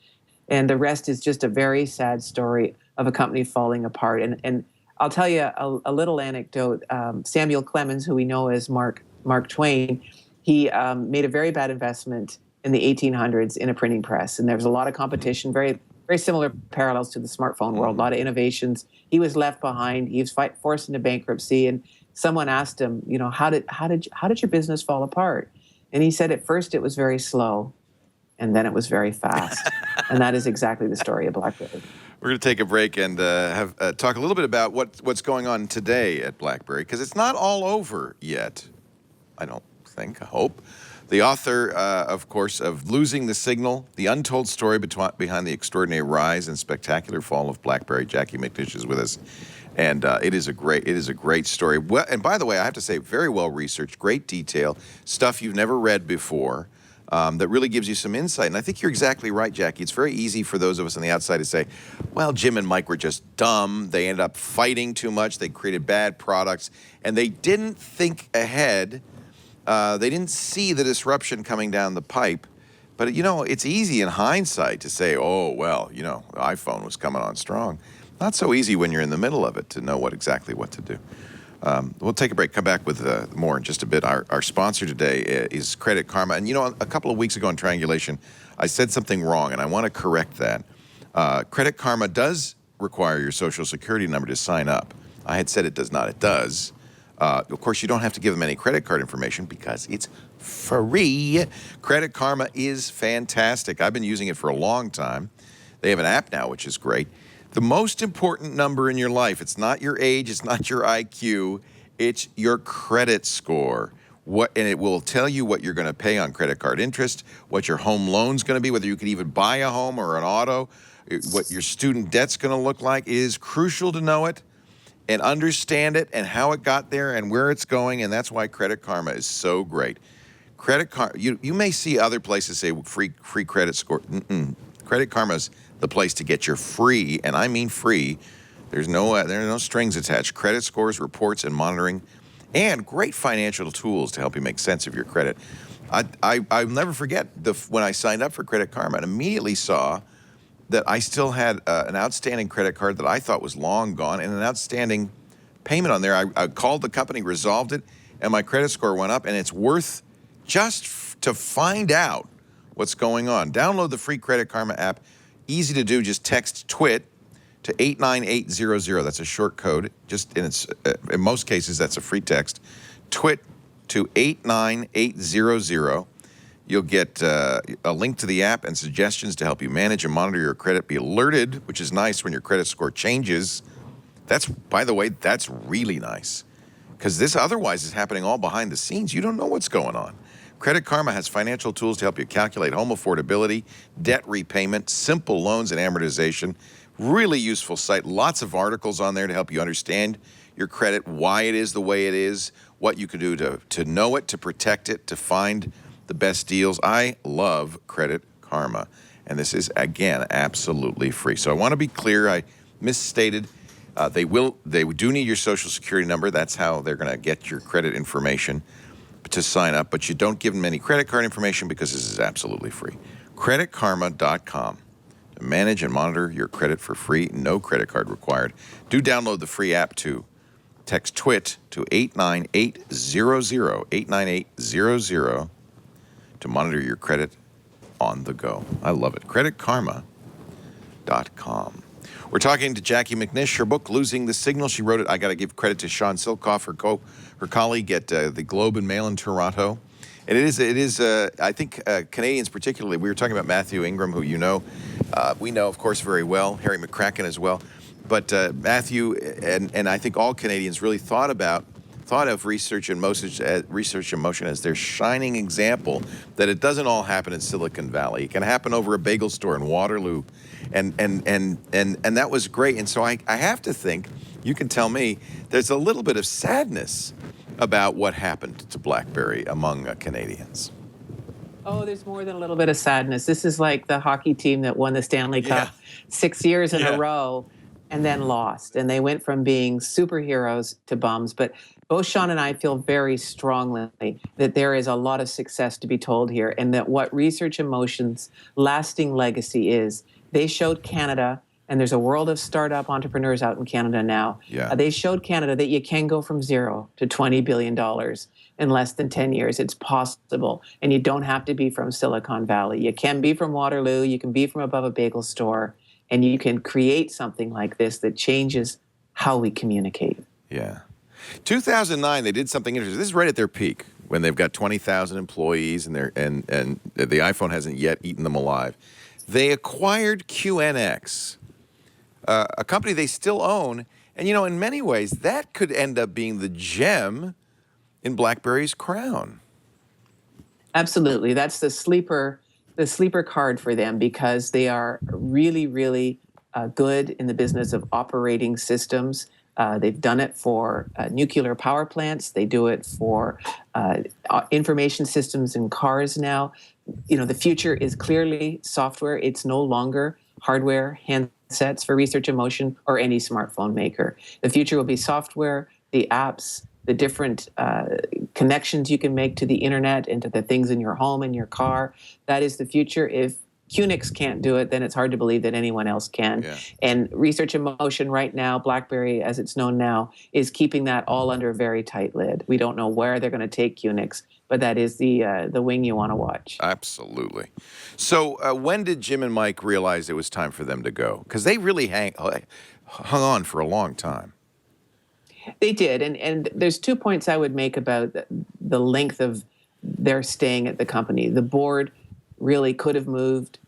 E: And the rest is just a very sad story of a company falling apart. And I'll tell you a little anecdote. Samuel Clemens, who we know as Mark Twain, he made a very bad investment in the 1800s in a printing press. And there was a lot of competition, very, very similar parallels to the smartphone world, a lot of innovations. He was left behind. He was forced into bankruptcy. And someone asked him, how did your business fall apart? And he said at first it was very slow, and then it was very fast. And that is exactly the story of BlackBerry.
D: We're going to take a break and talk a little bit about what's going on today at BlackBerry, because it's not all over yet, I don't think, I hope. The author, of course, of Losing the Signal, the untold story behind the extraordinary rise and spectacular fall of BlackBerry, Jacquie McNish is with us. And it is a great story. Well, and by the way, I have to say, very well researched, great detail, stuff you've never read before. That really gives you some insight. And I think you're exactly right, Jacquie. It's very easy for those of us on the outside to say, well, Jim and Mike were just dumb. They ended up fighting too much. They created bad products. And they didn't think ahead. They didn't see the disruption coming down the pipe. But, it's easy in hindsight to say, oh, well, the iPhone was coming on strong. Not so easy when you're in the middle of it to know exactly what to do. We'll take a break, come back with more in just a bit. Our sponsor today is Credit Karma. And, a couple of weeks ago in Triangulation, I said something wrong, and I want to correct that. Credit Karma does require your Social Security number to sign up. I had said it does not. It does. Of course, you don't have to give them any credit card information because it's free. Credit Karma is fantastic. I've been using it for a long time. They have an app now, which is great. The most important number in your life, it's not your age, it's not your IQ, it's your credit score. And it will tell you what you're going to pay on credit card interest, what your home loan's going to be, whether you can even buy a home or an auto, what your student debt's going to look like. It is crucial to know it and understand it and how it got there and where it's going, and that's why Credit Karma is so great. Credit Karma, you may see other places say free credit score. Credit Karma's the place to get your free, and I mean free. There are no strings attached. Credit scores, reports, and monitoring, and great financial tools to help you make sense of your credit. I'll never forget when I signed up for Credit Karma and immediately saw that I still had an outstanding credit card that I thought was long gone and an outstanding payment on there. I called the company, resolved it, and my credit score went up, and it's worth just to find out what's going on. Download the free Credit Karma app. Easy to do. Just text TWIT to 89800. That's a short code. In most cases, that's a free text. TWIT to 89800. You'll get a link to the app and suggestions to help you manage and monitor your credit. Be alerted, which is nice when your credit score changes. By the way, that's really nice because this otherwise is happening all behind the scenes. You don't know what's going on. Credit Karma has financial tools to help you calculate home affordability, debt repayment, simple loans and amortization. Really useful site. Lots of articles on there to help you understand your credit, why it is the way it is, what you can do to know it, to protect it, to find the best deals. I love Credit Karma, and this is, again, absolutely free. So I want to be clear. I misstated. They do need your Social Security number. That's how they're going to get your credit information to sign up, but you don't give them any credit card information because this is absolutely free. CreditKarma.com to manage and monitor your credit for free. No credit card required. Do download the free app too. Text TWIT to 89800, 89800 to monitor your credit on the go. I love it. CreditKarma.com. We're talking to Jacquie McNish. Her book, Losing the Signal. She wrote it. I got to give credit to Sean Silkoff, her colleague at the Globe and Mail in Toronto. And it is. I think Canadians particularly. We were talking about Matthew Ingram, who you know, we know of course very well. Harry McCracken as well. But Matthew and I think all Canadians really thought of Research in Motion as their shining example that it doesn't all happen in Silicon Valley. It can happen over a bagel store in Waterloo, and that was great. And so I have to think, you can tell me, there's a little bit of sadness about what happened to BlackBerry among Canadians.
E: Oh, there's more than a little bit of sadness. This is like the hockey team that won the Stanley Cup 6 years in a row and then lost. And they went from being superheroes to bums. But both Sean and I feel very strongly that there is a lot of success to be told here, and that what Research in Motion's lasting legacy is, they showed Canada, and there's a world of startup entrepreneurs out in Canada now. They showed Canada that you can go from $0 to $20 billion in less than 10 years. It's possible. And you don't have to be from Silicon Valley. You can be from Waterloo. You can be from above a bagel store. And you can create something like this that changes how we communicate.
D: Yeah. 2009, they did something interesting. This is right at their peak, when they've got 20,000 employees and the iPhone hasn't yet eaten them alive. They acquired QNX, a company they still own. And, you know, in many ways, that could end up being the gem in BlackBerry's crown.
E: Absolutely. That's the sleeper card for them, because they are really, really good in the business of operating systems. They've done it for nuclear power plants. They do it for information systems in cars now. You know, the future is clearly software. It's no longer hardware, handsets for Research in Motion or any smartphone maker. The future will be software, the apps, the different connections you can make to the internet and to the things in your home and your car. That is the future. If QNX can't do it, then it's hard to believe that anyone else can. Yeah. And Research in Motion right now, BlackBerry as it's known now, is keeping that all under a very tight lid. We don't know where they're going to take QNX, but that is the wing you want to watch.
D: Absolutely. So when did Jim and Mike realize it was time for them to go? Because they really hung on for a long time.
E: They did. And there's 2 points I would make about the length of their staying at the company. The board really could have moved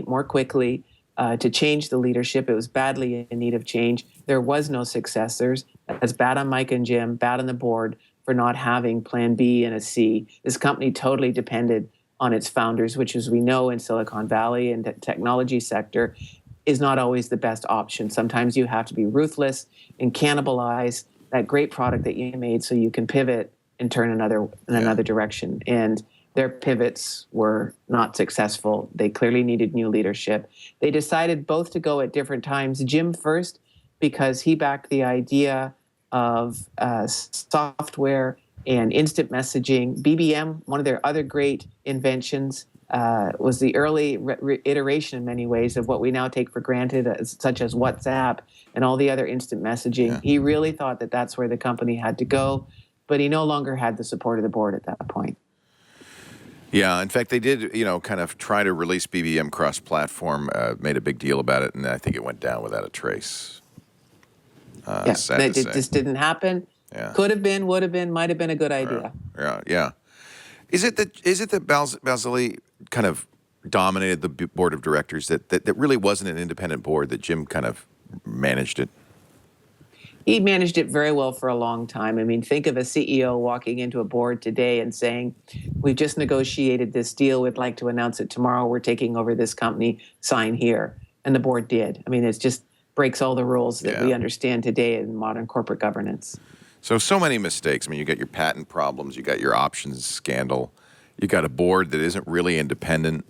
E: more quickly to change the leadership. It was badly in need of change. There was no successors. That's bad on Mike and Jim, bad on the board for not having plan B and a C. This company totally depended on its founders, which, as we know in Silicon Valley and the technology sector, is not always the best option. Sometimes you have to be ruthless and cannibalize that great product that you made so you can pivot and turn in another direction. And their pivots were not successful. They clearly needed new leadership. They decided both to go at different times. Jim first, because he backed the idea of software and instant messaging. BBM, one of their other great inventions, was the early iteration in many ways of what we now take for granted, such as WhatsApp and all the other instant messaging. Yeah. He really thought that that's where the company had to go, but he no longer had the support of the board at that point.
D: Yeah, in fact, they did, kind of try to release BBM cross-platform, made a big deal about it, and I think it went down without a trace.
E: It just didn't happen. Yeah. Could have been, would have been, might have been a good idea.
D: Yeah. Is it that Balzilli kind of dominated the board of directors, that really wasn't an independent board, that Jim kind of managed it?
E: He managed it very well for a long time. I mean, think of a CEO walking into a board today and saying, we've just negotiated this deal. We'd like to announce it tomorrow. We're taking over this company. Sign here. And the board did. I mean, it just breaks all the rules that we understand today in modern corporate governance.
D: So many mistakes. I mean, you got your patent problems. You got your options scandal. You got a board that isn't really independent.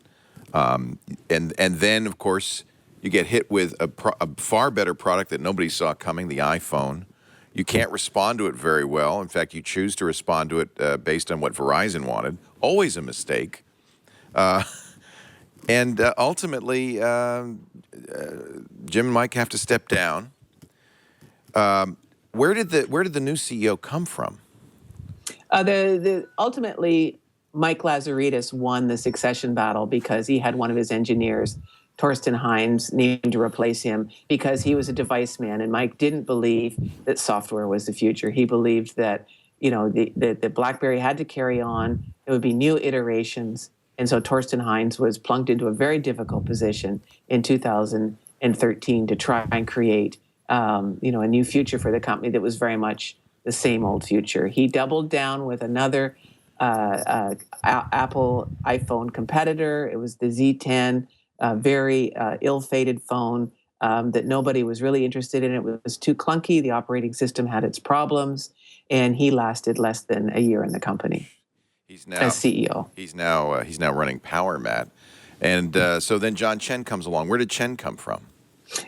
D: And then, of course, you get hit with a far better product that nobody saw coming, the iPhone. You can't respond to it very well. In fact, you choose to respond to it based on what Verizon wanted. Always a mistake. And ultimately, Jim and Mike have to step down. Where did the new CEO come from?
E: Ultimately, Mike Lazaridis won the succession battle because he had one of his engineers, Torsten Heinz, named to replace him because he was a device man, and Mike didn't believe that software was the future. He believed that the BlackBerry had to carry on. There would be new iterations, and so Torsten Heinz was plunked into a very difficult position in 2013 to try and create a new future for the company that was very much the same old future. He doubled down with another Apple iPhone competitor. It was the Z10, very ill-fated phone that nobody was really interested in. It was too clunky. The operating system had its problems, and he lasted less than a year in the company as CEO.
D: He's now running PowerMat, and so then John Chen comes along. Where did Chen come from?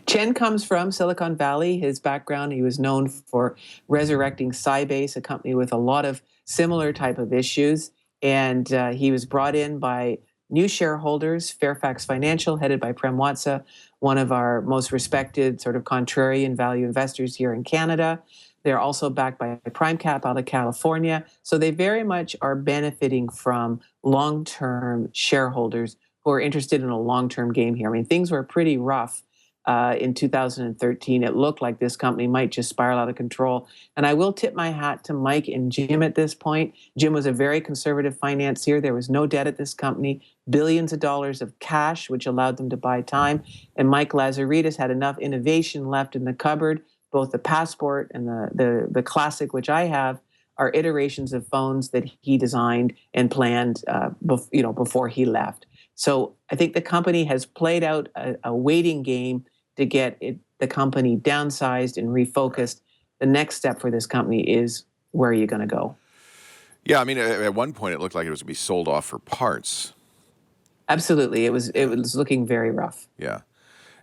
E: Chen comes from Silicon Valley. His background, he was known for resurrecting Sybase, a company with a lot of similar type of issues. And he was brought in by new shareholders, Fairfax Financial, headed by Prem Watsa, one of our most respected sort of contrarian value investors here in Canada. They're also backed by PrimeCap out of California. So they very much are benefiting from long-term shareholders who are interested in a long-term game here. I mean, things were pretty rough in 2013. It looked like this company might just spiral out of control. And I will tip my hat to Mike and Jim at this point. Jim was a very conservative financier. There was no debt at this company, billions of dollars of cash, which allowed them to buy time. And Mike Lazaridis had enough innovation left in the cupboard. Both the Passport and the Classic, which I have, are iterations of phones that he designed and planned before he left. So I think the company has played out a waiting game to get the company downsized and refocused. The next step for this company is, where are you going to go?
D: Yeah, I mean, at one point it looked like it was going to be sold off for parts.
E: Absolutely, it was looking very rough.
D: Yeah,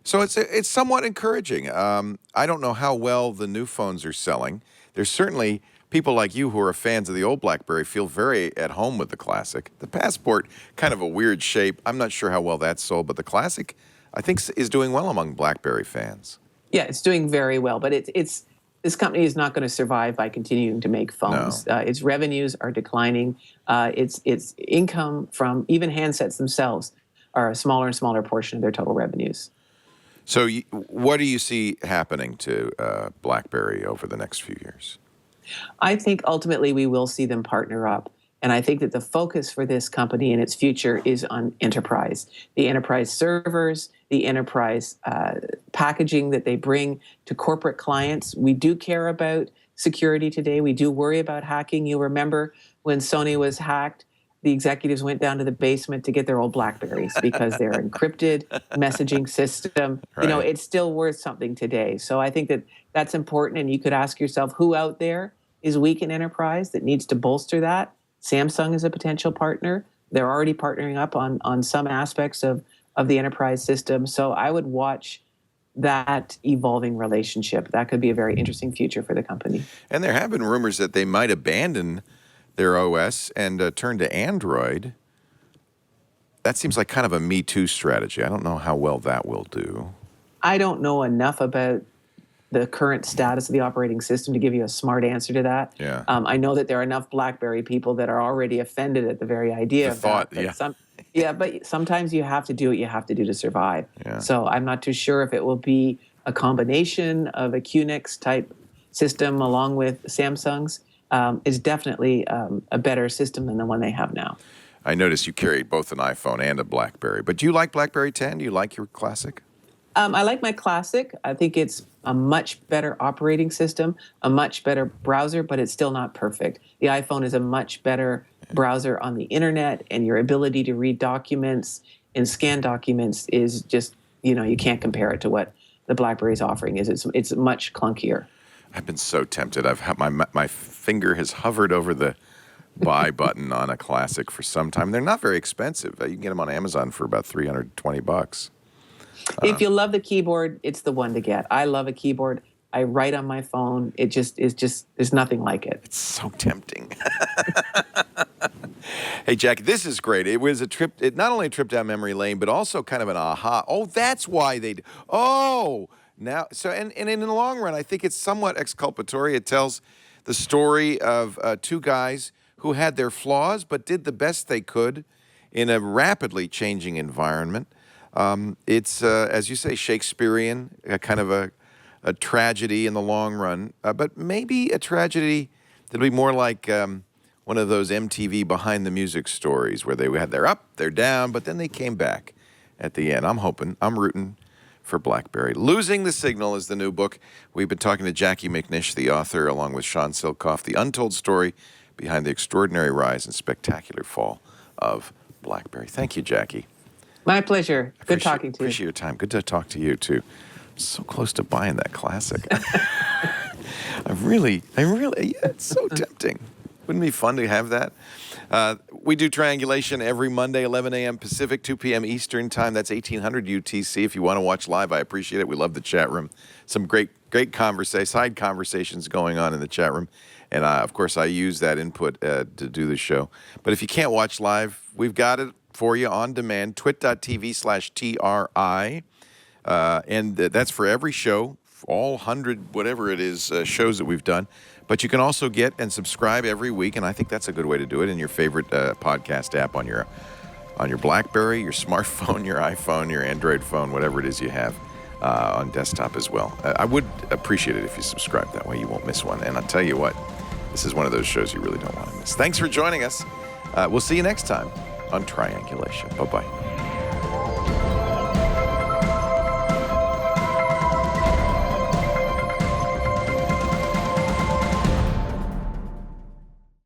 D: so it's somewhat encouraging. I don't know how well the new phones are selling. There's certainly people like you who are fans of the old BlackBerry feel very at home with the Classic. The Passport, kind of a weird shape. I'm not sure how well that's sold, but the Classic, I think, is doing well among BlackBerry fans.
E: Yeah, it's doing very well, but it's this company is not going to survive by continuing to make phones.
D: No.
E: Its revenues are declining. Its income from even handsets themselves are a smaller and smaller portion of their total revenues.
D: So what do you see happening to BlackBerry over the next few years?
E: I think ultimately we will see them partner up. And I think that the focus for this company and its future is on enterprise. The enterprise servers, the enterprise packaging that they bring to corporate clients. We do care about security today. We do worry about hacking. You'll remember when Sony was hacked, the executives went down to the basement to get their old BlackBerries because their encrypted messaging system,
D: Right.
E: It's still worth something today. So I think that that's important. And you could ask yourself, who out there is weak in enterprise that needs to bolster that? Samsung is a potential partner. They're already partnering up on some aspects of the enterprise system. So I would watch that evolving relationship. That could be a very interesting future for the company.
D: And there have been rumors that they might abandon their OS and turn to Android. That seems like kind of a Me Too strategy. I don't know how well that will do.
E: I don't know enough about the current status of the operating system to give you a smart answer to that.
D: Yeah.
E: I know that there are enough BlackBerry people that are already offended at the very idea of
D: thought,
E: that.
D: yeah.
E: But sometimes you have to do what you have to do to survive.
D: Yeah.
E: So I'm not too sure if it will be a combination of a QNX type system along with Samsung's. Is definitely a better system than the one they have now.
D: I noticed you carried both an iPhone and a BlackBerry. But do you like BlackBerry 10? Do you like your Classic?
E: I like my Classic. I think it's a much better operating system, a much better browser, but it's still not perfect. The iPhone is a much better browser on the internet, and your ability to read documents and scan documents is just, you can't compare it to what the BlackBerry is offering. It's much clunkier.
D: I've been so tempted. I've had my finger has hovered over the buy button on a Classic for some time. They're not very expensive. You can get them on Amazon for about $320.
E: If you love the keyboard, it's the one to get. I love a keyboard. I write on my phone. It just there's nothing like it.
D: It's so tempting. Hey, Jackie, this is great. It was a trip. It not only a trip down memory lane, but also kind of an aha. Oh, that's why they. Oh, Now, so and in the long run, I think it's somewhat exculpatory. It tells the story of two guys who had their flaws but did the best they could in a rapidly changing environment. It's, as you say, Shakespearean, kind of a tragedy in the long run, but maybe a tragedy that'll be more like one of those MTV behind the music stories where they had their up, their down, but then they came back at the end. I'm rooting for BlackBerry. Losing the Signal is the new book. We've been talking to Jacquie McNish, the author, along with Sean Silkoff, the untold story behind the extraordinary rise and spectacular fall of BlackBerry. Thank you, Jacquie.
E: My pleasure. Good talking to you.
D: Appreciate your time. Good to talk to you, too. I'm so close to buying that classic. It's so tempting. Wouldn't it be fun to have that? We do Triangulation every Monday, 11 a.m. Pacific, 2 p.m. Eastern Time. That's 1800 UTC. If you want to watch live, I appreciate it. We love the chat room. Some great side conversations going on in the chat room. And, of course, I use that input to do the show. But if you can't watch live, we've got it for you on demand, twit.tv/TRI. And that's for every show, all 100, whatever it is, shows that we've done. But you can also get and subscribe every week, and I think that's a good way to do it in your favorite podcast app on your BlackBerry, your smartphone, your iPhone, your Android phone, whatever it is you have on desktop as well. I would appreciate it if you subscribe. That way you won't miss one. And I'll tell you what, this is one of those shows you really don't want to miss. Thanks for joining us. We'll see you next time on Triangulation. Bye-bye.